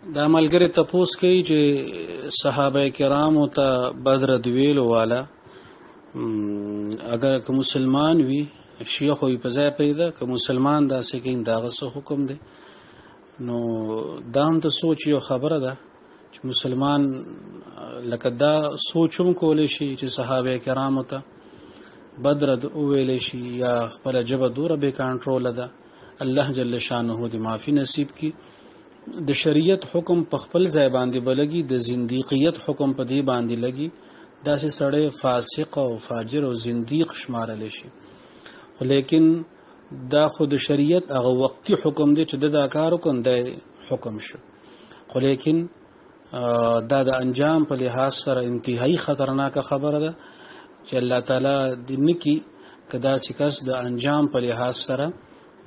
دا ملګری تپوس کوي چې صحابه کرامو ته بدر د ویلو والا اگر که مسلمان وي شیخ وي په ځای پیدا که مسلمان داسې کوي داغه څه حکم دی. نو دا هم د سوچ یو خبره ده چې مسلمان لکه دا سوچ هم کولی شي چې صحابه کرامو ته بدر د ویلی شي یا خپل جبه دوره بې کنټروله ده. الله جل شانه د معافي نصیب کی. د شریعت حکم په خپل ځای باندې بلګي، د زنديقیت حکم په دې باندې لګي. داسې سړی فاسق او فاجر او زنديق شمارل شي، خو لیکن دا خو د شریعت هغه وقتی حکم دی چې دا کار وکړي حکم شو، خو لیکن دا د انجام په لحاظ سره انتهایی خطرناک خبره ده چې الله تعالی د نکی کدا سکس د انجام په لحاظ سره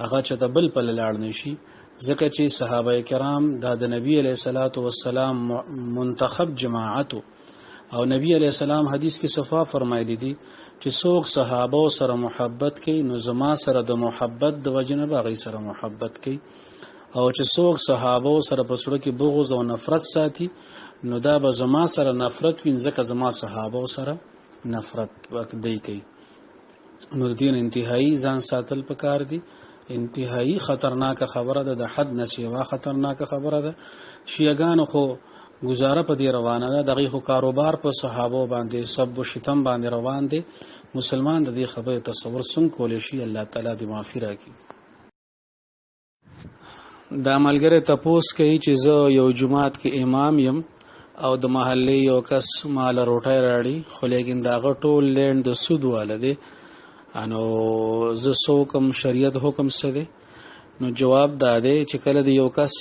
هغه چې د بل په لاړ نشي. ځکه چې صحابه کرام د نبی علیہ الصلوۃ والسلام منتخب جماعت او نبی علیہ السلام حدیث کې صفا فرمایلی دي چې څوک صحابه سره محبت کوي نو زما سره د محبت د وجنه باغی سره محبت کوي، او چې څوک صحابه سره په سره کې بغض او نفرت ساتي نو دا به زما سره نفرت وین، ځکه زما صحابه سره نفرت وقت دی کوي. نو دین انتهایی ځان ساتل پکار دي، انتهایی خطرناک خبره ده، د حد نسیوا خطرناک خبره ده. شیعاګانو خو گزاره په دې روانه ده، دغه خو کاروبار په صحابه باندې سب و شتم باندې روان دي. مسلمان د دې خبره تصور څنګه کولی شي؟ الله تعالی دې معافي راکړي. دا ملګری تپوس کوي چې زه یو جماعت کې امام یم او د محلې یو کس مال روټای راړي، خو لیکن داغه ټول لند د سود واله دی. انو زه سوکم شریعت حکم څه دی؟ نو جواب دا دی چې کله د یو کس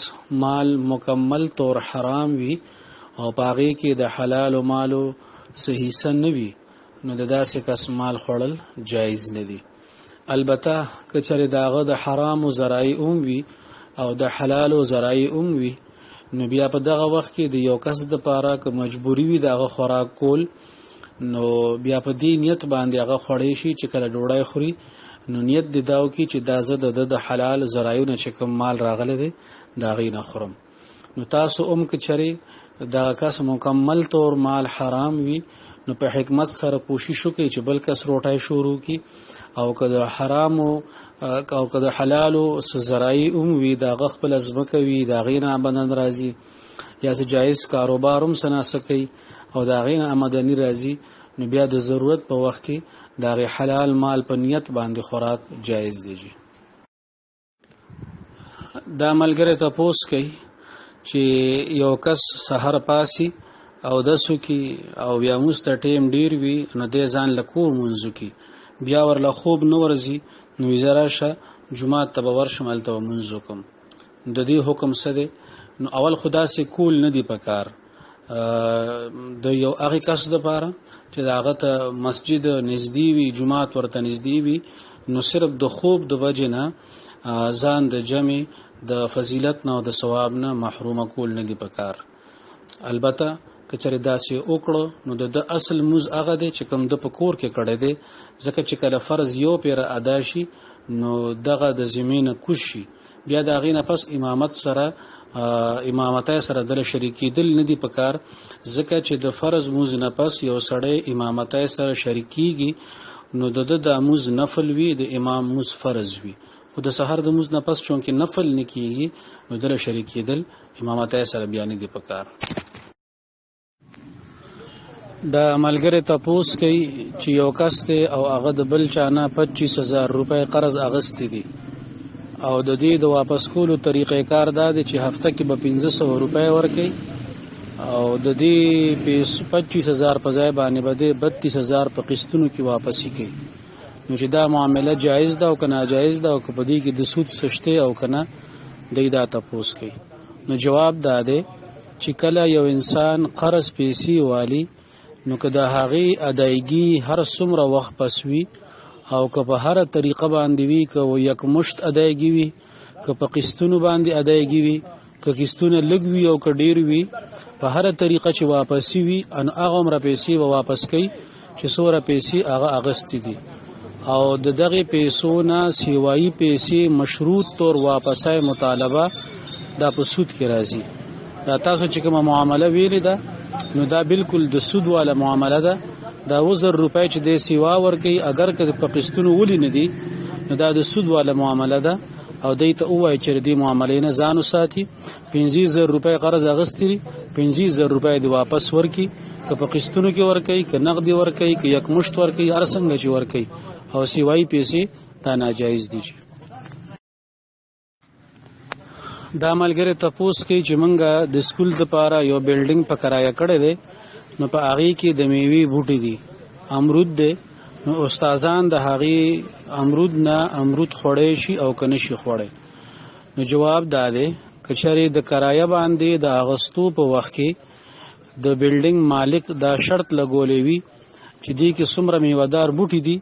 مال مکمل طور حرام وي او پاغي کې د حلال او مالو صحیح سن وي نو د داسې کس مال خوړل جایز نه دی. البته کچره داغه د حرام او ذرایع وي او د حلال او ذرایع وي نو بیا په دغه وخت کې د یو کس د پاره که مجبوری وي دغه خوراک کول نو بیا په دې نیت باندې هغه خوړې شي چې کله ډوډۍ خوري نو نیت دی داو کی چې دا زه د حلال ذرایونه چې کوم مال راغله دي دا غي نه خورم. نو تاسو که چره دا کس مکمل طور مال حرام وي نو په حکمت سره کوشش وکړي چې بل کس روټای شروع کی، او کله حرام او کله حلال او ذرایع وي دا خپل ازمکه وي دا غینه بنن راضي یا جایز کاروباروم سنا سکی او دا غینه آمدنی راضي نو بیا د ضرورت په وخت کې دا غي حلال مال په نیت باندې خوراک جایز دی. دا ملګری تاسو کوي چې یو کس سحر پاسي او دسو کې او بیا مست ټیم ډیر وي نو د ځان لکور منځو کې بیا ورله خوب نو ورزي نو زراشه جمعه ته ورشمل ته منځو کوم د دې حکم څه دی؟ نو اول خدا سي کول نه دی پکار د یو هغه کس د پاره چې داغه ته مسجد نږدې وي جمعه ورته نږدې وي نو صرف د خوب د وجه نه ځان د جمع د فضیلت نه او د ثواب نه محروم کول نه دی پکار. البته کچره داسې وکړو نو د اصل موز هغه دی چې کوم د پکور کې کړه دی، ځکه چې کله فرض یو پیر ادا شي نو دغه د زمينه کوشي بیا د غینه پس امامت سره د شریکی دل ندی پکار، ځکه چې د فرض موز نه پس یو سړی امامتای سره شریکیږي نو د موز نفل وی د امام موز فرض وی، خو د سحر د موز نه پس چونکه نفل نکیږي نو د شریکی دل امامتای سره بیان دی پکار. دا ملګری تپوس کوي چې یو کس ته او هغه د بل چانه 25000 روپے قرض اغستی دي او د دې د واپس کولو طریقې کار دا دی چې هفته کې به 1500 روپے ورکړي او د دې 25000 په ځای باندې به 32000 په قسطونو کې واپسی کوي. نو چې دا معامله جایز ده او که ناجایز ده او که په دې کې د سود سشته او کنه دا تپوس کوي. نو جواب دا دی چې کله یو انسان قرض پیسې والی نو که د هغې ادایګي هر څومره وخت پس وي او که په هر طریقه باندې وي که یک مشت ادایګي وي که په قسطونو باندې ادایګي وي که قسطونه لږ وي او که ډیر وي په هر طریقه چې واپسی وي ان هغه عمره پیسې به واپس کوي چې څوره پیسې هغه اغستې دي او د دغه پیسو نه سیوایي پیسې مشروط طور واپسای مطالبه دا په سود کې راځي دا تاسو چې کومه معامله ویلې ده نو دا بالکل د سود والا معامله ده. دا 1000 روپۍ چې د سیوا ورکي اگر که په قسطونو ولې نه دي نو دا د سود والا معامله ده او دای ته وایي چې دې معاملې نه ځان وساتي. 15000 روپۍ قرض اغستري 15000 روپۍ دی واپس ورکي که په قسطونو کې ورکي که نقدي ورکي که یک مشت ورکي هر څنګه چې ورکي او سیوای پیسې دا ناجایز دي. دا ملګری تپوس کوي چې مونږه د سکول لپاره یو بلډینګ په کرایه کړی دی نو په هغې کې د میوې بوټي دي امرود دی نو استادان د هغې امرود نه امرود خوړی شي او که نه شي خوړی. نو جواب دا دی که چېرې د کرایه باندې د اغستو په وخت کې د بلډینګ مالک دا شرط لګولی وي چې دې کې څومره میوهدار بوټي دي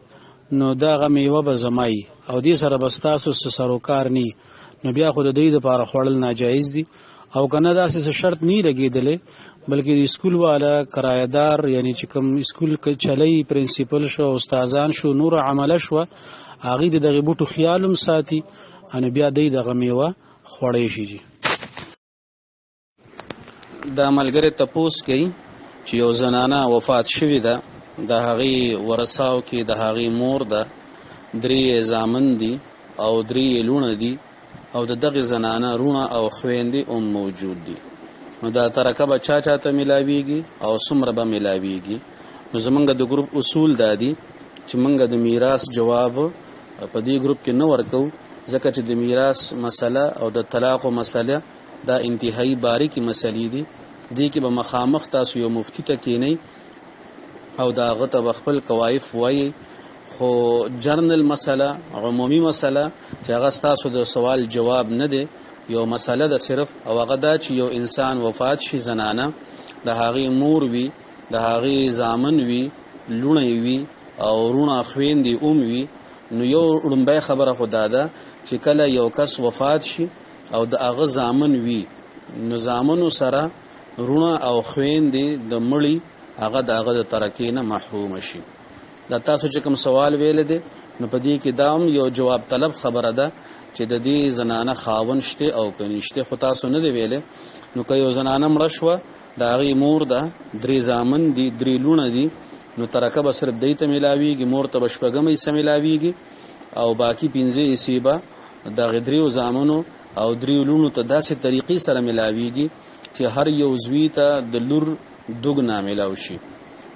نو دغه میوه به زمایي او دې سره به ستاسو څه سروکار نه نو بیا خو د دوی لپاره خوړل ناجایز دي. او کنه داسې شرط نه لګېدلی بلکې د سکول والا کرایهدار یعنی چې کوم سکول کې چلی پرنسپل شو استادان شو نور عمله شو هغې د دغې بوټو خیال هم ساتي نو بیا دوی دغه میوه خوړی شي. دا ملګری تپوس کوي چې یو زنانه وفات شوې ده د هغې ورثاو کې د هغې مور ده 3 زامن دي او 3 لوڼه دي او د دغه زنانه رونه او خويندې هم موجود دي. نو دا ترکه به چاته ملاويږي او څومره به ملاويږي. نو زمونږ د ګروپ اصول دادي چې مونږ د میراث جواب په دې ګروپ کې نه ورکو ځکه چې د میراث مسله او د طلاق مسله دا انتهایی باریکی مسلې دي. دې کې به مخامخ تاسو یو مفتی ته کینی او دا غته خپل کوایف وایي خو جرنل مسله عمومي مسله چې هغه تاسو د سوال جواب نه دی یو مسله ده صرف او هغه دا چې یو انسان وفات شي زنانه د هغې مور وي د هغې زامن وي لوڼه وي او رونه خویندې وي نو یو لومبۍ خبره خو دا ده چې کله یو کس وفات شي او د هغه زامن وي نو زامنو سره رونه او خویندې د مړي هغه د هغه د ترکې نه محروم شي. دا تاسو چې کوم سوال ویل دي نو په دې کې دا هم یو جواب طلب خبره ده چې د دې زنانه خاون شته او کنيشته خو تاسو نه دی ویلې نو که یو زنانه مړه شوه د هغې مور ده 3 زامن دي 3 لوڼه دي نو ترکه به صرف دی ته میلاویږي مور ته به 6 حصه میلاویږي او باقي 15 حصې به دغې 3 زامنو او 3 لوڼو ته داسې طریقې سره میلاویږي چې هر یو زوی ته د لور دوګنا میلاو شي.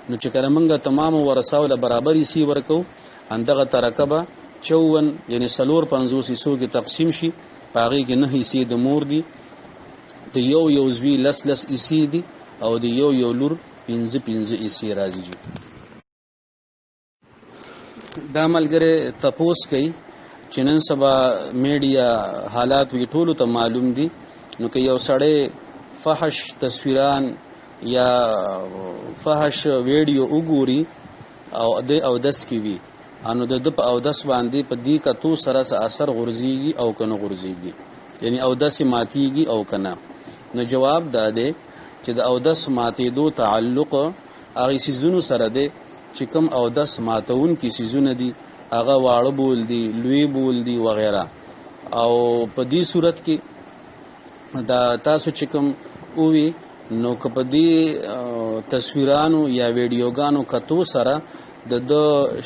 نو چې کله موږ تمام ورثاو له برابر حصې ورکو اندغه ترکه به 54 یعنی 450 حصو کې تقسیم شي په هغې کې 9 حصې د مور دي د یو زوی 10 حصې دي او د یو لور 15 حصې راځي. دا ملګری تپوس کوي چې نن سبا میډیا حالات وی ټولو ته معلوم دي نو که یو سړی فحش تصویران یا فحش ویډیو وګوري او دس کی وی انو د په او دس باندې په دې کتو سره اثر غورځيږي او کنه غورځيږي یعنی او دس ماتيږي او کنه. نو جواب دا دی چې د او دس ماتېدو تعلق هغه سيزونو سره دی چې کوم او دس ماتون کی سيزونه دي هغه واړه بول دي لوی بول دي وغیرہ او په دې صورت کې دا تاسو چې کوم اووي نو کپدی تصویرانو یا ویډیوګانو کتو سره د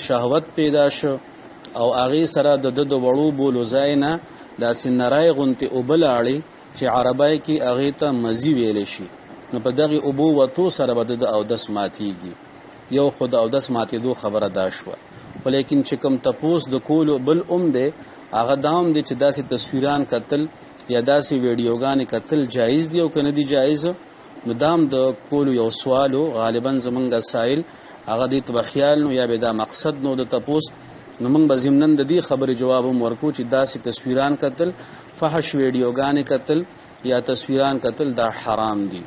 شهوت پیدا شو او هغه سره د وړو بولو زاینا د سنرای غونته او بلاړي چې عربی کې هغه ته مزي ویل شي نو په دغه ابو وتو سره بد او دس ماتيږي یو خود او دس ماتېدو خبره دا شو. ولیکن چې کوم تپوس د کولو بل ده هغه دام دي چې داسې تصویران قتل یا داسې ویډیوګانې قتل جایز دي او کنه دي جایز نو دام د کولو یو سوالو غالبا زمونږ سائل هغه دې ته خیال نو یا به دا مقصد نو د تپوس نو موږ به ضمنن د دې خبرې جواب هم ورکو چې داسې تصویران قتل فحش ویډیوګانې قتل یا تصویران قتل دا حرام دي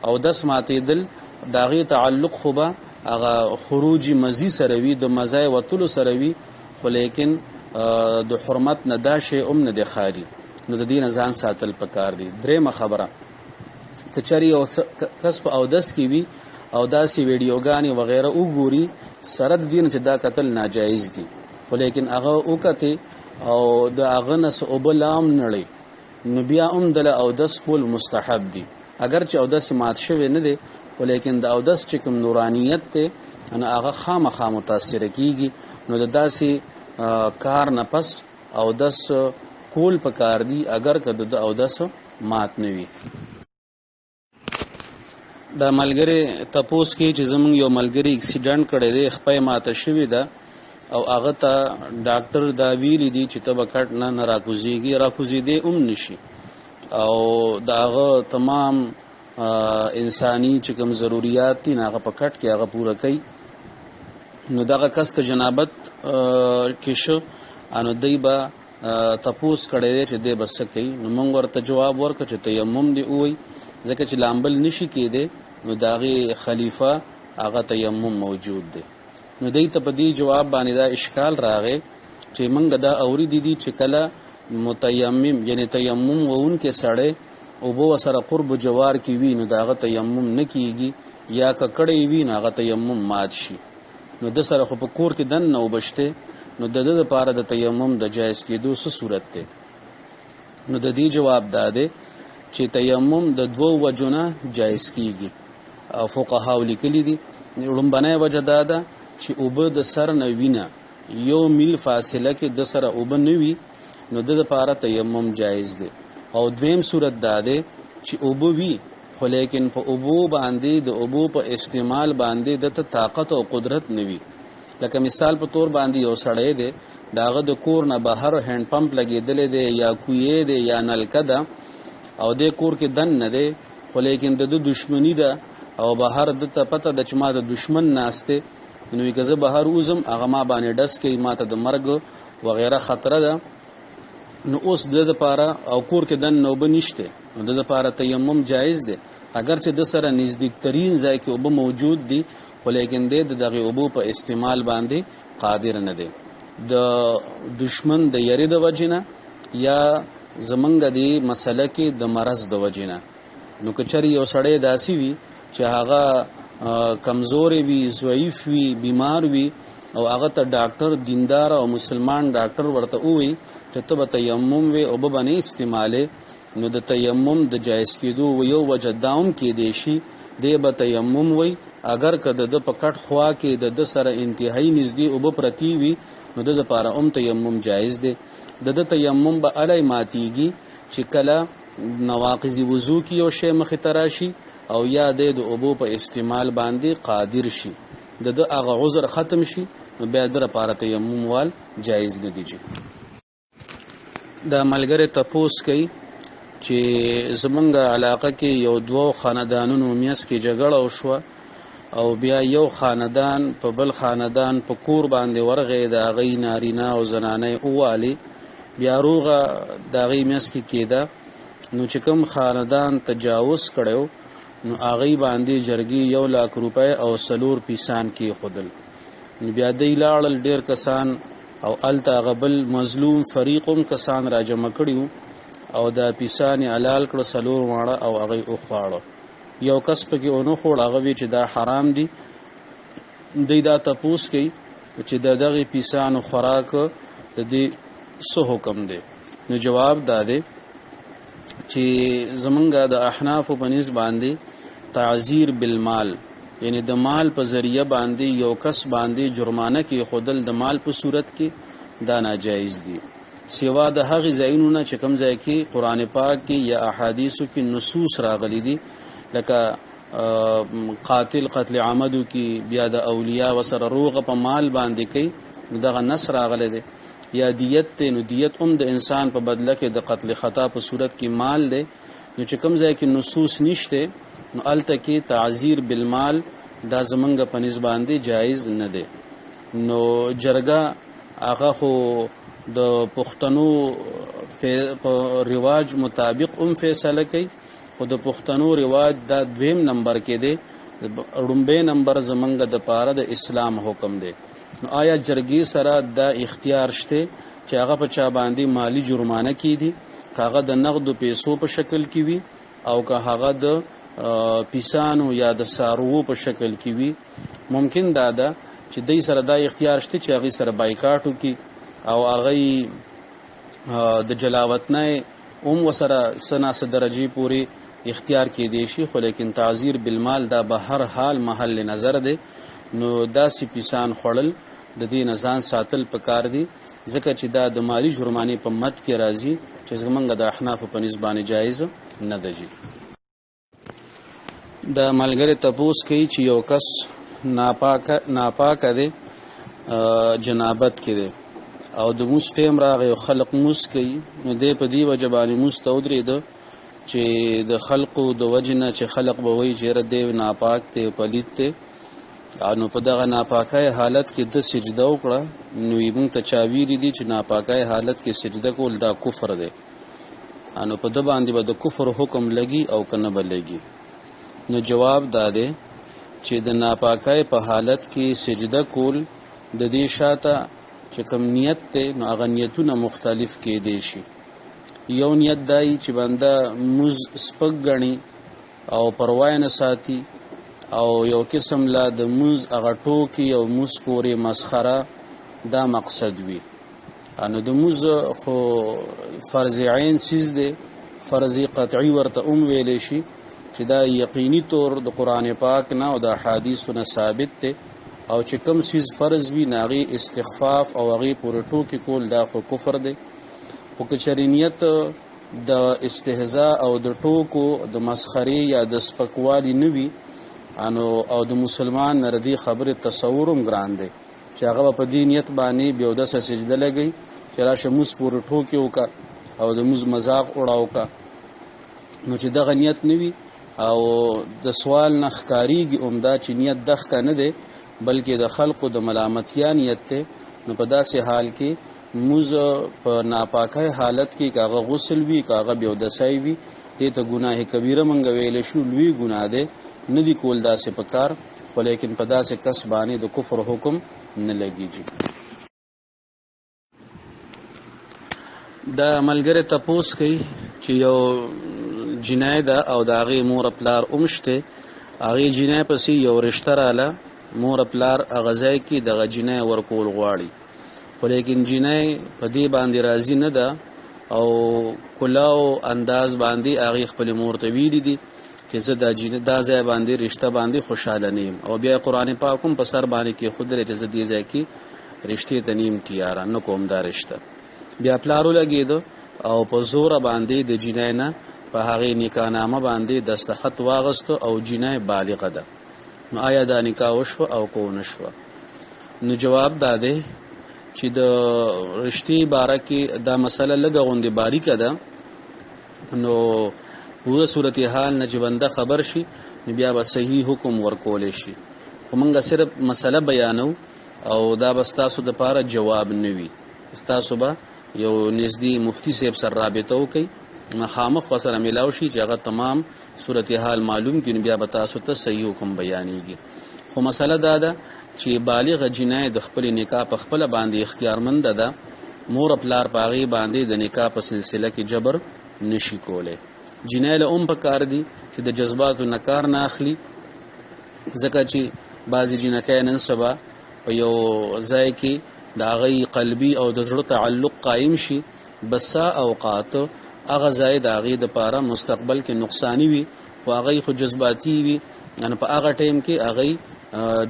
او دس ماتېدل داغي تعلق خو به هغه خروج مزي سره وي د مزای وتلو سره وي خو لیکن د حرمت نه دا شی نه د خاري نو د دین ځان ساتل پکار دي. درېمه خبره کچري او کسب او دس کی وی او داسې ویډیوګانی وغیرہ وګوري سره د دین چې دا قتل ناجایز دي خو لیکن هغه وکته او د هغه نس او بلام نړي نو بیا دل او دس کول مستحب دي اگر چې اودس مات شوی نه دی خو لیکن د اودس چې کوم نورانیت ته نو هغه خامخا متاثر کیږي نو د داسې کار نه پس اودس کول پکار دی اگر که د اودس مات نه وي. دا ملګری تپوس کې چې زمونږ یو ملګری اکسیډنټ کړی دی خپای ماته شوی ده او هغه ته ډاکټر دا ویلی دی چې ته به کټ نه راکوزیږي راکوزیدې نشي او دا هغه تمام انسانی چې کوم ضروریات دي هغه په کټ کې هغه پوره کوي. نو دغه کس که جنابت کې شو انو دی به تپوس کړی دی چې دی به څه کوي. نو موږ ورته جواب ورکړو چې تیمم دی ووایي ځکه چې لامبل نشي کېدی نو د هغې خلیفه هغه تیمم موجود دی. نو دی ته په دې جواب باندې دا اشکال راغی چې موږ دا اوریدي دي چې کله متیمم یعنی تیمم وونکې سړی اوبه ورسره قرب جوار کې وي نو د هغه تیمم نه کېږي یا که کړی وي نو هغه تیمم مات شي. نو د سره خو په کور کې دننه اوبه شته نو د ده دپاره د تیمم د جایز کېدو څه صورت دی؟ نو د دې جواب دا دی چې تیمم د دوو وجو نه جایز کېږي او فقهاو لیکلي دي. لومبنۍ وجه دا ده چې اوبه د سر نه وینه یو میل فاصله کې د سره اوبه نه وي نو د دپاره تیمم جایز دی. او دویم صورت دا دی چې اوبه وي خو لیکن په اوبو باندې د اوبو په استعمال باندې دته طاقت او قدرت نه وي. لکه مثال په طور باندې یو سړی دی د هغه د کور نه بهر هینډ پمپ لګېدلی دی یا کویې دی یا نلکه ده او د کور کې دن نه دی خو لیکن د دشمنی ده او بهر دته پته ده چې ما د دشمن ناست دی نو که زه بهر وځم هغه ما باندې ډس کوي ما ته د مرګ وغیره خطره ده نو اوس د دپاره او کور کې دن اوبه نشته نو د دپاره تیمم جایز دی اگر چې د سره نزدیکترین ځای کې اوبه موجود دي خو لیکن دی د دغې اوبو په استعمال باندې قادر نه دی د دشمن د یری د وجې نه یا زمونږ د مسله کې د مرض د وجې نه. نو که چېرې یو سړی داسې وي چې هغه کمزورې وي ضعیف وي بیمار وي او هغه ته ډاکټر دیندار او مسلمان ډاکټر ورته ووایي چې ته به تیمم وې اوبه به نه استعمالې نو د تیمم د جایز کېدو یو وجه دا هم کېدی شي دی به تیمم وایي اگر که د ده په کټ خوا کې د ده سره انتهایی نږدې اوبه پرتې وي نو د دپاره هم تیمم جایز دی. د ده تیمم به الی ماتیږي چې کله نواقض وضو کې یو شی مخې ته راشي او یا د اوبو په استعمال باندې قادر شي د ده هغه عذر ختم شي نو بیا د لپاره تیمم وال جایز نه دی. دا ملګری تپوس کوي چې زمونږ علاقه کې یو دوه خاندانونو میاس کې جګړه وشوه او بیا یو خاندان په بل خاندان په کور باندې ورغی د هغې نارینه او زنانه ووالي بیا روغه د هغې میاس کې کېده نو چې کوم خاندان تجاوز کړی نو هغې باندې جرګې 1,00,000 روپۍ او 4 پیسان کېښودل. نو بیا دی لاړل ډېر کسان او هلته هغه بل مظلوم فریق هم کسان راجمع کړي او دا پیسان یې حلال کړه 4 واړه او هغه یې وخواړه. یو کس پکې ونه خوړ هغه وی چې دا حرام دي. دی دا تپوس کوي چې د دغې پیسانو خوراک د دې څه حکم دی؟ نو جواب دا دی چې زمونږ د احنافو په نسبت باندې تعزیر بالمال یعنی د مال په ذریعه باندې یو کس باندې جرمانه کې خودل د مال په صورت کې دا ناجایز دي سوا د هغې ځایونو نه چې کوم ځای کې قرآن پاک کې یا احادیثو کې نصوص راغلي دي لکه قاتل قتل عمدو کې بیا د اولیاء وسره روغه په مال باندې کوي دغه نص راغلی دی یا دیت ته نو دیت هم د انسان په بدله کې د قتل خطا په صورت کې مال دی نو چې کوم ځای کې نصوص نشته نو الته کې تعزیر بالمال دا زمونږ په نسبت باندې جایز نه دی. نو جرګه هغه خو د پښتنو په رواج مطابق هم فیصله کوي خو د پښتنو رواج دا 2 نمبر کې دی 2 نمبر زمونږ د پاره د اسلام حکم دی. نو آیا جرګې سره دا اختیار شته چې هغه په چا باندې مالی جرمانه کیدي کاغه د نقد پیسو په شکل کې وي او که هغه د پیسانو یا د سارو په شکل کې وي ممکن دا ده چې دای سره دا اختیار شته چې هغه سره بایکاټ وکي او هغه د جلاوطنۍ وسره سناسه درجه پوری اختیار کې دی شي، خو لیکن تعذیر بالمال دا به هر حال محل نظر دی. نو داسې پیسان خوړل د دې نه ځان ساتل پکار دي، ځکه چې دا د مالی جرمانې په مد کې راځي چې زمونږ د احنافو په نسبت باندې جایز نه دی. د ملګری تپوس کوي چې یو کس ناپاکه دی، جنابت کې دی او د موس ټیم راغی او خلق موس کوي، نو دی په دې وجه باندې موس ته ودرېده چې د خلقو د وجه نه چې خلق به وایي چې یاره دی ناپاک دی، پلید دی. نو په دغه ناپاکۍ حالت کې د سجده وکړه، نو موږ ته چا ویلي دي چې ناپاکۍ حالت کې سجده کول دا کفر دی. نو په ده باندې به د کفر حکم لګي او که نه به لګي. نو جواب دا دی چې د ناپاکۍ په حالت کې سجده کول د دې شاته چې کوم نیت دی نو هغه نیتونه مختلف کېدی شي. یو نیت دای چې بنده موز سپک ګڼي او پروا نه ساتي، او یو قسم لا د موز هغه ټوکې او موز پورې مسخره دا مقصد وي. نو د موز خو فرض عین سیز دی، فرض قطعی ورته ویلی شي چې دا یقیني طور د قرآن پاک نه او د احادیثو نه ثابت دی، او چې کوم سیز فرض وي نه هغې استخفاف او هغې پورې ټوکې کول دا خو کفر دی. خو که چېرې نیت د استهزاء او د ټوکو د مسخرې یا د سپکوالي نه وي، او د مسلمان نه د دې خبرې تصور هم ګران دی چې هغه به په دې نیت باندې بیا اودسه سجده لګوي چې راشه موږ پورې ټوکې وکړه او د موږ مذاق وړه وکړه. نو چې دغه نیت نه وي او د سوال نه ښکارېږي عمده چې نیت دغه نه دی بلکې د خلقو د ملامتیا نیت دی، نو په داسې حال کې موږ په ناپاکۍ حالت کې که هغه غسل وي که هغه بیا اودسه وي، دې ته ګناه کبیره موږ ویلی شو، لوی ګناه دی، نه دی کول داسې په کار، خو لیکن په داسې کس باندې د کفر حکم نه لګیږي. د ملګری تپوس کوي چې یو جنای ده او د هغې مور پلار هم شته، هغې جنای پسې یو رشته راله، مور پلار هغه ځای کې دغه جنای ورکول غواړي، خو لیکن جنای په دې باندې راضي نه ده او کلاو انداز باندې هغې خپلې مور ته ویلي دي چې زه دا ځای باندې رشته باندې خوشحاله نه یم، او بیا قرآن پاک هم په سر باندې کېښودلی چې زه دې ځای کې رشتې ته نیم تیاره نه کوم دا رشته. بیا پلار ولګېده او په زوره باندې د جنای نه په هغې نکاحنامه باندې دستخط واغسته او جنای بالغه ده. نو آیا دا نکاح وشوه او که ونه شوه؟ نو جواب دا دی چې د رشتې باره کې دا مسله لږه غوندې باریکه ده، نو پوره صورتحال نه چې بنده خبر شي نو بیا به صحیح حکم ورکولی شي. خو موږ صرف مسله بیانو او دا به ستاسو دپاره جواب نه وي، ستاسو به یو نږدې مفتی صاحب سره رابطه وکړئ، مخامخ ورسره میلاو شي چې هغه تمام صورتحال معلوم کړي، نو بیا به تاسو ته صحیح حکم بیانېږي. خو مسله دا ده چې بالغه جنای د خپل نکاح په خپله باندې اختیارمنده ده، مور پلار په هغې باندې د نکاح په سلسله کې جبر نشي کولی. جنای له هم پکار دي چې د جذباتو نه کار نه اخلي، ځکه چې بعضې جنکۍ نن سبا په یو ځای کې د هغې قلبي او د زړه تعلق قایم شي، بس اوقات هغه ځای د هغې دپاره مستقبل کې نقصاني وي، خو هغې خو جذباتي وي، یعنې په هغه ټایم کې هغې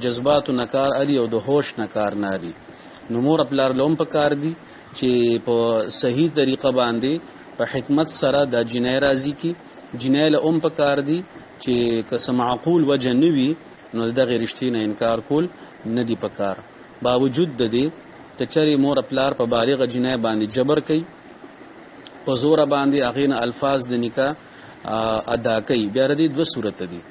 جذباتو نه کار اخلي او د هوش نه کار نه اخلي. نو مور پلار له هم پکار دي چې په صحیح طریقه باندې په حکمت سره دا جنای راضي کی. جنای له هم پکار دي چې که څه معقول وجه نه وي نو دغې رشتې نه انکار کول نه دي پکار. باوجود د دې که چېرې مور پلار په بالغه جنای باندې جبر کوي، په زوره باندې هغې نه الفاظ د نکاح ادا کوي، بیا د دې دوه صورته دي.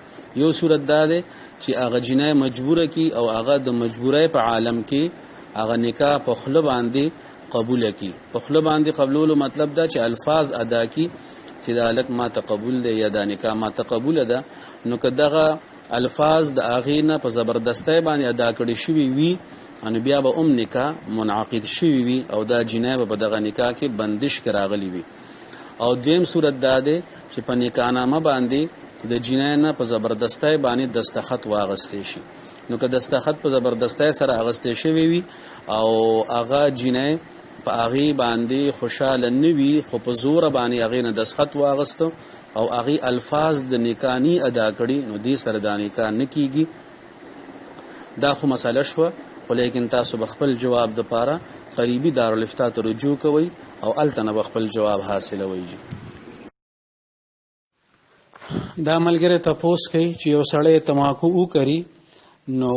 یو صورت دا دی چې هغه جنای مجبوره کی او هغه د مجبورۍ په عالم کې هغه نکاح په خوله باندې قبول کی. په خوله باندې قبولولو مطلب دا چې الفاظ ادا کی چې دا هلک ما ته قبول دی یا دا نکاح ما ته قبوله ده، نو که دغه الفاظ د هغې نه په زبردستۍ باندې ادا کړي شوي وي نو بیا به هم نکاح منعقد شوي وي او دا جنای به په دغه نکاح کې بندش کې راغلی وي. او دویم صورت دا دی چې په نکاحنامه باندې د جنای نه په زبردستۍ باندې دستخط واغستی شي. نو که دستخط په زبردستۍ سره اغستی شوی وي او هغه جنای په هغې باندې خوشحاله نه وي خو په زوره باندې هغې نه دستخط واغسته او هغې الفاظ د نکاح نی ادا کړي نو دې سره دا نکاح نه کیږي. دا خو مسله شوه، خو لیکن تاسو به خپل جواب دپاره قریبي دارالفتاء ته رجوع کوئ او هلته نه به خپل جواب حاصلوئ. دا ملګری تپوس کوي چې یو سړی تماکو وکري نو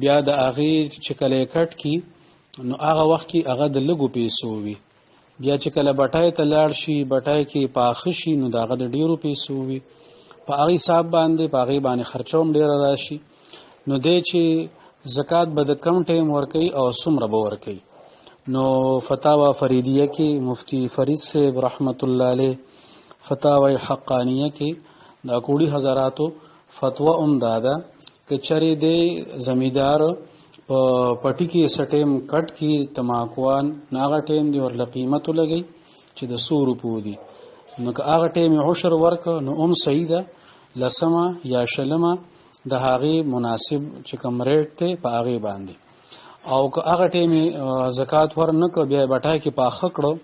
بیا د هغې چې کله یې کټ کي نو هغه وخت کې هغه د لږو پیسو وي، بیا چې کله بټای ته لاړ شي بټای کې پاخه شي نو د هغه د ډیرو پیسو وي، په هغې حساب باندې په هغې باندې خرچه هم ډیره راشي. نو دی چې زکات به د کم ټیم ورکوي او څومره به ورکوي. نو فتاوا فریدیه کې مفتی فرید صاحب رحمت الله علیه فتاوی حقانیه کې دا کوړي حضراتو فتوا هم دا ده که چرې دی زمیدار په پټي کې سټیم کټ کې تماکوان ناغه ټیم دی ورله قیمت لګي چې د 100 روپو دی نو که هغه ټیم عشر ورک نو هم صحیح ده، لسمه یا شلمه د هغې مناسب چې کوم ریټ دی په هغې باندې. او که هغه ټیم زکات ور نه که بیا بټای کې پاخه کړو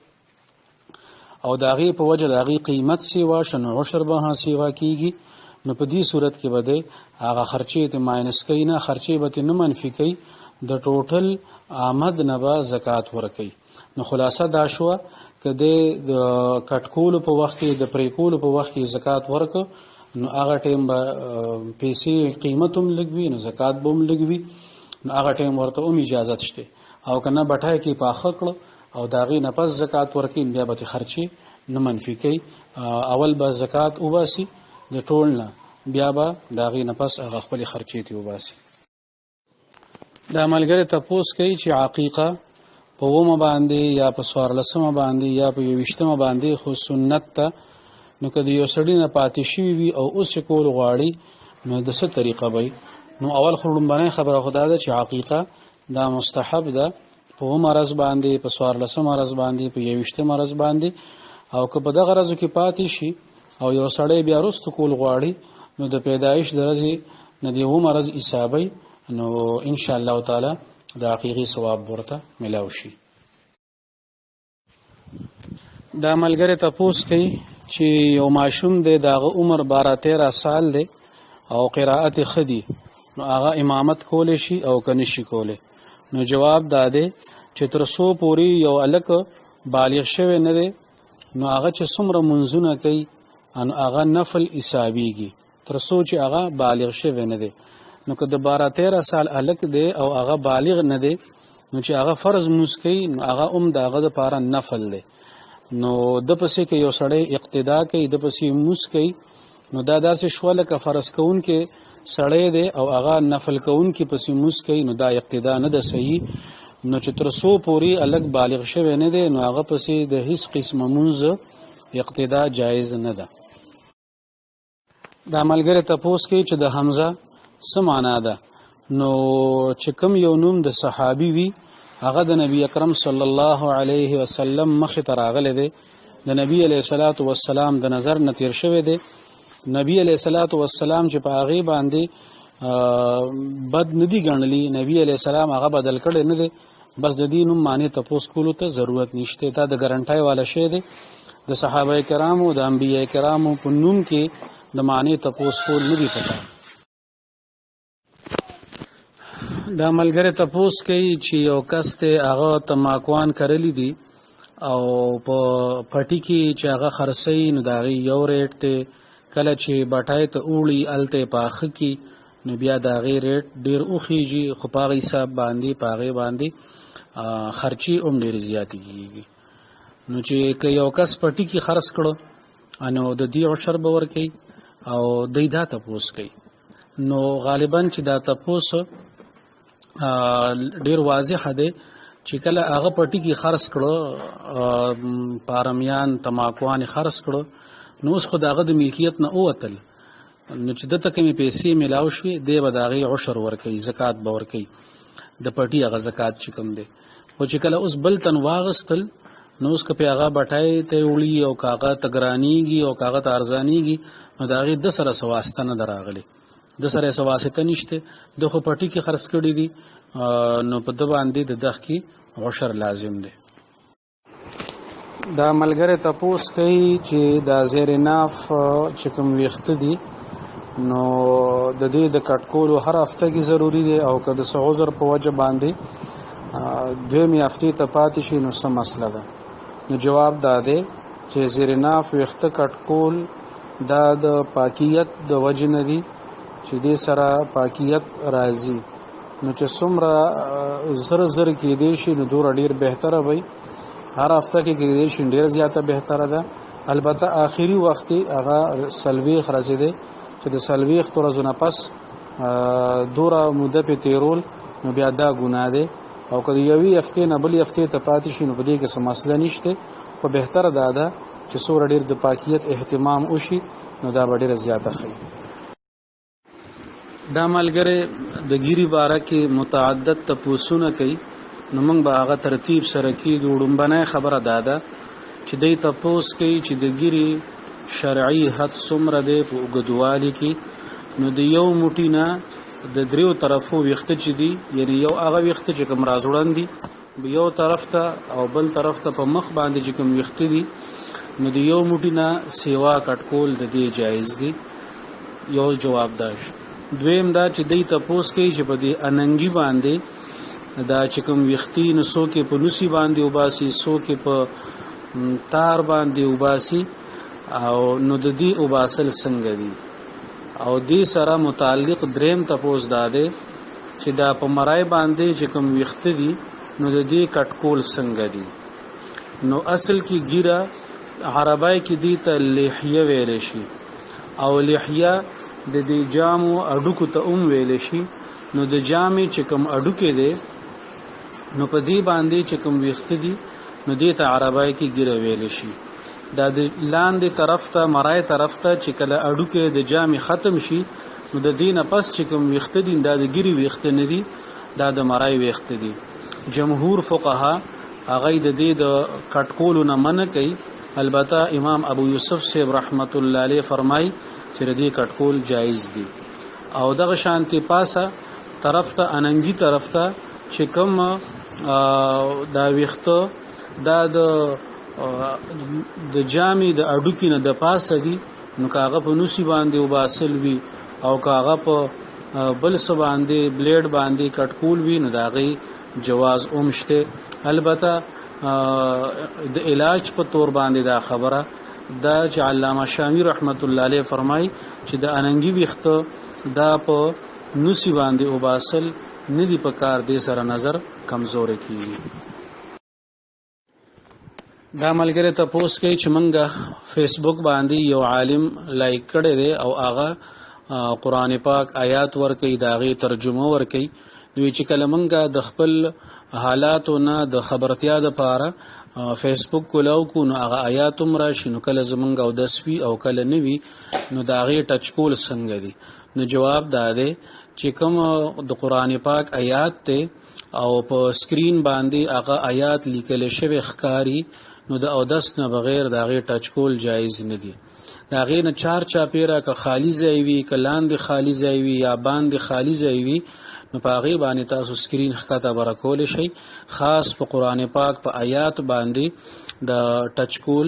او د هغې په وجه د هغې قیمت سیوا شه نو عشر به سیوا کیږي. نو په دې صورت کې به دی هغه خرچې ته ماینس کوي نه، خرچې به ته نه منفي کوي، د ټوټل آمد نه به زکات ورکوي. نو خلاصه دا شوه که دی د کټ کولو په وخت کې د پرې کولو په وخت کې زکات ورکړه نو هغه ټیم به پیسې قیمت هم لږ وي نو زکات به هم لږ وي، نو هغه ټیم ورته هم اجازت شته. او که نه بټای کې پاخه کړه او د هغې نه پس زکات ورکوي بیا به ترې خرچې نه منفي کوي، اول به زکات وباسي د ټول نه بیا به د هغې نه پس هغه خپلې خرچې ترې وباسي. دا ملګری تپوس کوي چې عقیقه په 9 باندې یا په 14 باندې یا په 21 باندې خو سنت ته، نو که د یو سړي نه پاتې شوي وي او اوس یې کول غواړي نو د څه طریقه به نو اول خو لومبنۍ خبره خو دا ده چې عقیقه دا مستحب ده په 9 ورځ باندې، په 14 ورځ باندې، په 21 ورځ باندې. او که په دغه ورځو کې پاتې شي او یو سړی بیا وروسته کول غواړي نو د پیدایش د ورځې نه د 9 ورځ حسابوي نو ان شاء الله تعالی د عقیقې ثواب ورته ملاو شي. دا ملګری تپوس کوي چې یو ماشوم دی دغه عمر 12-13 سال دی او قرائت ښه دي نو هغه امامت کولی شي او که نشي کولی. نو جواب دا دی چې تر څو پورې یو هلک بالغ شوی نه دی نو هغه چې څومره منځونه کوي نو هغه نفل حسابیږي تر څو چې هغه بالغ شوی نه دی. نو که د 12-13 سال هلک دی او هغه بالغ نه دی نو چې هغه فرض مونځ کوي نو هغه هم د هغه دپاره نفل دی. نو د پسې که یو سړی اقتدا کوي د پسې مونځ کوي نو دا داسې شوه لکه فرض کوونکی سړی دی او هغه نفل کوونکي پسې مونځ کوي نو دا اقتدا نه ده صحیح. نو چې تر څو پورې هلک بالغ شوی نه دی نو هغه پسې د هیڅ قسمه مونځ اقتدا جایز نه ده. دا ملګری تپوس کوي چې د حمزه څه معنا ده. نو چې کوم یو نوم د صحابي وي هغه د نبی اکرم صلی الله علیه وسلم مخې ته راغلی دی، د نبی علیه الصلاة والسلام د نظر نه تیر شوی دی. نبی علیه الصلاة والسلام چې په هغې باندې بد نه دي ګڼلی، نبی علیه السلام هغه بدل کړی نه دی، بس د دې نوم معنی تپوس کولو ته ضرورت نشته. دا د ګرنټۍ والا شی دی. د صحابه کرامو د انبیاء کرامو په نوم کې د معنی تپوس کول نه دي پکار. دا ملګری تپوس کوي چې یو کس دی هغه تماکوان کرلی دي او په پټي کې چې هغه خرڅوي نو د هغې یو ریټ دی، کله چې بټای ته اوړي هلته یې پاخه کي نو بیا د هغې ریټ ډېر وخیږي، خو په هغه حساب باندې په هغې باندې خرچې هم ډېرې زیاتې کېږي. نو چې که یو کس پټي کې خرڅ کړو نو د دې عشر به ورکوي او دی دا تپوس کوي. نو غالبا چې دا تپوس ډیر واضح دی چې کله هغه پټي کې خرڅ کړو پارمیان تماکوان خرڅ کړو نو اوس خو د هغه د ملکیت نه ووتل نو چې دته کومې پیسې میلاو شوې دی به د هغې عشر ورکوي، زکات به ورکوي، د پټي هغه زکات چې کوم دی. خو چې کله اوس بل تن واغستل نو اوس که پې هغه بټای ته وړي او که هغه ته ګرانېږي او که هغه ته ارزانېږي نو د هغې ده سره څه واسطه نه ده راغلې، ده سره یې څه واسطه نشته، ده خو پټي کې خرڅ کړي دي نو په ده باندې د دغ کې عشر لازم دی. دا ملګری تپوس کوي چې دا زیر ناف چې کوم ویښته دي نو د دې د کټ کولو هر هفته کې ضروری دی او که د څه عذر په وجه باندې دویمې هفتې ته پاتې شي نو څه مسله ده. نو جواب دا دی چې زیر ناف ویښته کټ کول دا د پاکیت د وجه نه دي چې دې سره پاکیت راځي، نو چې څومره زر کېدی شي نو دومره ډېر بهتره وي. هر هفته کې کېدی شي ډېره زیاته بهتره ده. البته آخري وخت هغه څلوېښت ورځې دی چې د څلوېښتو ورځو نه پس دومره موده پې تېرول نو بیا دا ګناه دی، او که د یوې هفتې نه بلې هفتې ته پاتې شي نو په دې کې څه مسله نشته، خو بهتره دا ده چې څومره ډېر د پاکیت اهتمام وشي نو دا به ډېره زیاته ښه وي. دا ملګری د ګیري باره کې متعدد تپوسونه کوي، نو موږ به هغه ترتیب سره کېږو. لومبنۍ خبره دا ده چې دی تپوس کوي چې د ګیري شرعي حد څومره دی په اوږدوالي کې. نو د یو موټي نه د دریو طرفو ویښته چې دي، یعنی یو هغه ویښته چې کوم راځوړند دي یو طرف ته او بل طرف ته په مخ باندې چې کوم ویښته دي نو د یو موټي نه سیوا کټ کول د دې جایز دي. یو جواب دا شو. دویم دا چې دی تپوس کوي چې په دې اننګي باندې دا چې کوم ویښتې نو څوک یې په نوسي باندې وباسي، څوک یې په تار باندې وباسي، او نو د دې وباسل څنګه دي. او دې سره متعلق دریم تپوس دا دی چې دا په مرای باندې چې کوم ویښته دي نو د دې کټ کول څنګه دي. نو اصل کې ګیره عربی کې دی ته لحیه ویل شي، او لحیه د دې جامو اډوکو ته ویل شي. نو د جامې چې کوم اډوکې دی نو په دې باندې چې کوم ویښته دي نو دې ته عربی کې ګیره ویل شي. دا د لاندې طرف ته مرای طرف ته چې کله اډوکې د جامې ختم شي نو د دې نه پس چې کوم ویښته دي دا د ګیري ویښته نه دي، دا د مرای ویښته دي. جمهور فقها هغه د دې د کټ کولو نه منع کوي. البته امام ابو یوسف صاحب رحمت الله علیه فرمای چې د دې کټ کول جایز دي. او دغه شانتي پاسه طرف ته اننګي طرف ته چې کوم دا ویښته دا د جامې د اډوکې نه د پاسه دي نو کاغه په نوسی باندې وباسل وي او کاغه په بل څه باندې بلیډ باندې کټ کول وي نو دا غي جواز اومشته. البته د علاج په تور باندې دا خبره دا چې علامه شامی رحمت الله علیه فرمای چې د اننګي ویښته دا په نوسی باندې وباسل ندی په کار دې سره نظر کمزوري کیږي. دا ملګری تپوس کوي چې منګه فیسبوک باندې یو عالم لایک کړی دی او هغه قرآن پاک آیات ورکوي، د هغې ترجمه ورکوي. دوی چې کله منګه د خپل حالاتو نه د خبرتیا دپاره فیسبوک کولاو کو نو هغه آیات هم راشي، نو کله زمونږ اودس وي او کله نه وي نو د هغې ټچ کول څنګه دي. نو جواب دا دی چې کوم د قرآن پاک آیات دی او په سکرین باندې هغه آیات لیکل شوی ښکاري نو د اودس نه بغیر د هغې ټچ کول جایز نه دي. د هغې نه چار چاپیره که خالی ځای وي، که لاندې خالی ځای وي یا باندې خالی ځای وي نو په هغې باندې تاسو سکرین ښکته بره کولی شئ. خاص په قرآن پاک په آیات باندې د ټچ کول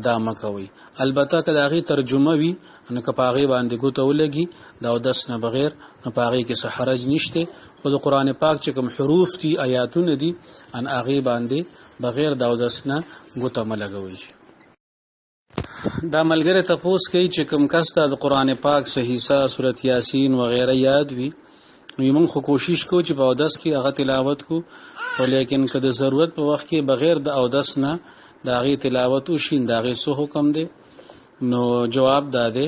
دا مه کوئ. البته که د هغې ترجمه وي نو که په هغې باندې ګوته ولګي د اودس نه بغیر نو په هغې کې څه حرج نشته، خو د قرآن پاک چې کوم حروف دي آیاتونه دي ان هغې باندې بغیر د اودس نه ګوته مه لګوئ. دا ملګری تپوس کوي چې کوم کس ته د قرآن پاک صحیحه سورت یاسین وغیره یاد وي نو موږ خو کوشش کوو چې په اودس کې هغه تلاوت کو، خو لیکن که د ضرورت په وخت کې بغیر د اودس نه د هغې تلاوت وشي د هغې څه حکم دی. نو جواب دا دی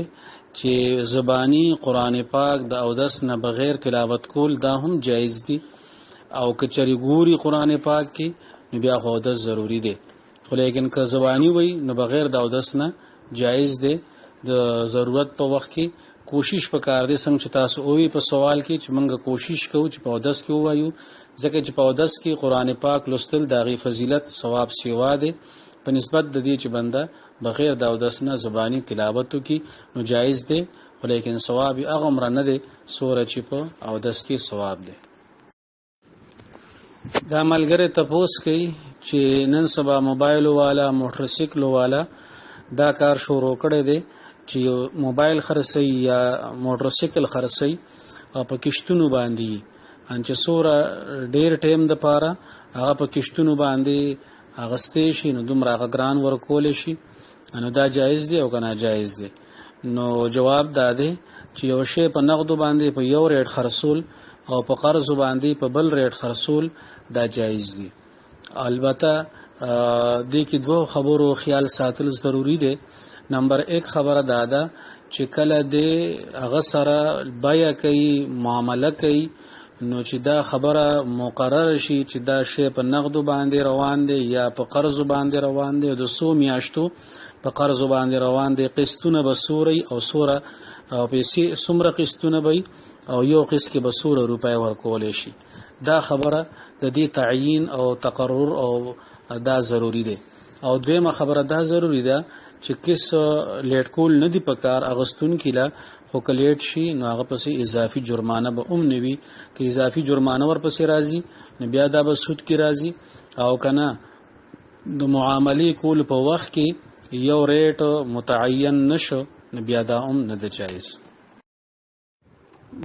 چې زبانی قرآن پاک د اودس نه بغیر تلاوت کول دا هم جایز دي، او که چری ګوري قرآن پاک کې نو بیا خو اودس ضروری دی، خو لیکن که زبانی وي نو بغیر د اودس نه جایز دی. د ضرورت په وخت کې کوشش پکار دی څنګه چې تاسو اووی په سوال کې چې موږ کوشش کوو چې په اودس کې ووایو، ځکه چې په اودس کې قرآن پاک لوستل د هغې فضیلت ثواب سیوا دی په نسبت د دې چې بنده بغیر د اودس نه زبانی تلاوت وکړي نو جایز دی، خو لیکن ثواب یې هغومره نه دی څومره چې په اودس کې ثواب دی. دا ملګری تپوس کوي چې نن سبا موبایل والا موټر سایکل والا دا کار شروع کړی دی چې موبایل خرڅي یا موټر سایکل خرڅي او په کشتونو باندې ان چې سوره ډیر ټیم د پاره هغه په کشتونو باندې اغستې شي نو دومره غران ورکول شي نو دا جایز دی او کنه جایز دی نو جواب دا دی چې یو شی په نقد باندې په یو ریټ خرصول او په قرض باندې په بل ریټ خرصول دا جایز دی البته د کې دوه خبرو خیال ساتل ضروری دی نمبر 1 خبره دا ده چې کله د هغه سره بیا کوي معامله کوي نو چې دا خبره مقرر شي چې دا شی په نقد باندې روان دی یا په قرض باندې روان دی د 100 میاشتو په قرض باندې روان دی قسطونه به سوري او سوره او پیسې سمره قسطونه به او یو قسط کې به 100 روپۍ ورکول شي دا خبره د دې تعیین او تقرر او دا ضروری دی او دویمه خبره دا ضروری ده چې کیس لیټ کول نه دی پکار اغستون کیلا خو کلیټ شي نو هغه پسې اضافي جرمانه به نوي که اضافي جرمانه ور پسې راځي نو بیا دا به سود کی راځي او کنه د معاملې کول په وخت کې یو ریټ متعین نشو نو بیا دا نه د جایز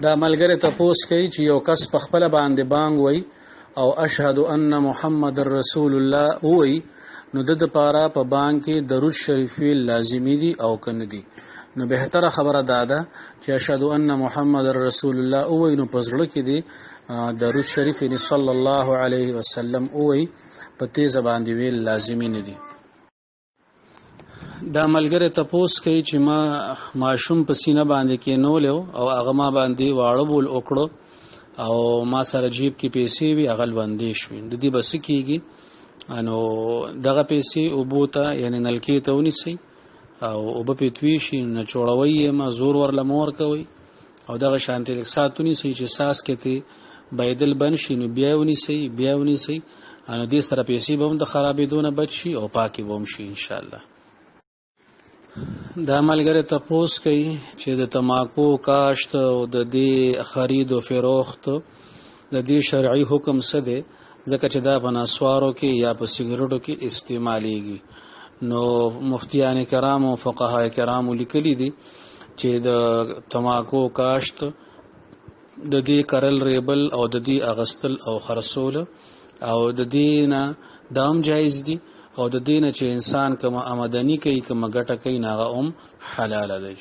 دا ملګری تاسو کوي چې یو کس په خپل باندې بانګ وای او اشهد ان محمد رسول الله وای نو د لپاره په بانک کې درود شریف لازمی دي او کنه دي نو بهتره خبره ده چې اشهد ان محمد رسول الله او نو پزړه کې دي درود شریف صلی الله علیه وسلم او په تیز باندې ویل لازمی نه دي دا ملګری تاسو کوي چې ماشوم په سینه باندې کې نو له او هغه ما باندې واړه بول وکړو او ما سره جیب کې پیسې وی اغل باندې شوې د دې بس کېږي انو دغه پیسې او بوته یعنی نلکی ته ونیسي او په پیتوي شي نه چوړوي ما زور ور لمور کوي او دغه شانتي لیک ساتونی سي چې ساس کې ته بيدل بنشي نو بیا ونیسي انو دې سره پیسې به هم د خرابېدونه بچي او پاکي به هم شي ان شاء الله دا ملګری تاسو کوي چې د تماکو کاشت او د دې خرید او فروخت د دې شرعي حکم څه دی ځکه چې دا په نسوارو کې یا په سیګریټو کې استعمالېږي نو مفتیان کرام او فقها کرام لیکلي دي چې د تماکو کاشت د دې کرل ریبل او د دې اغستل او خرصول او د دې نه دام جایز دي او د دې نه چې انسان کوم آمدنی کوي کوم ګټه کوي ناغه حلال دی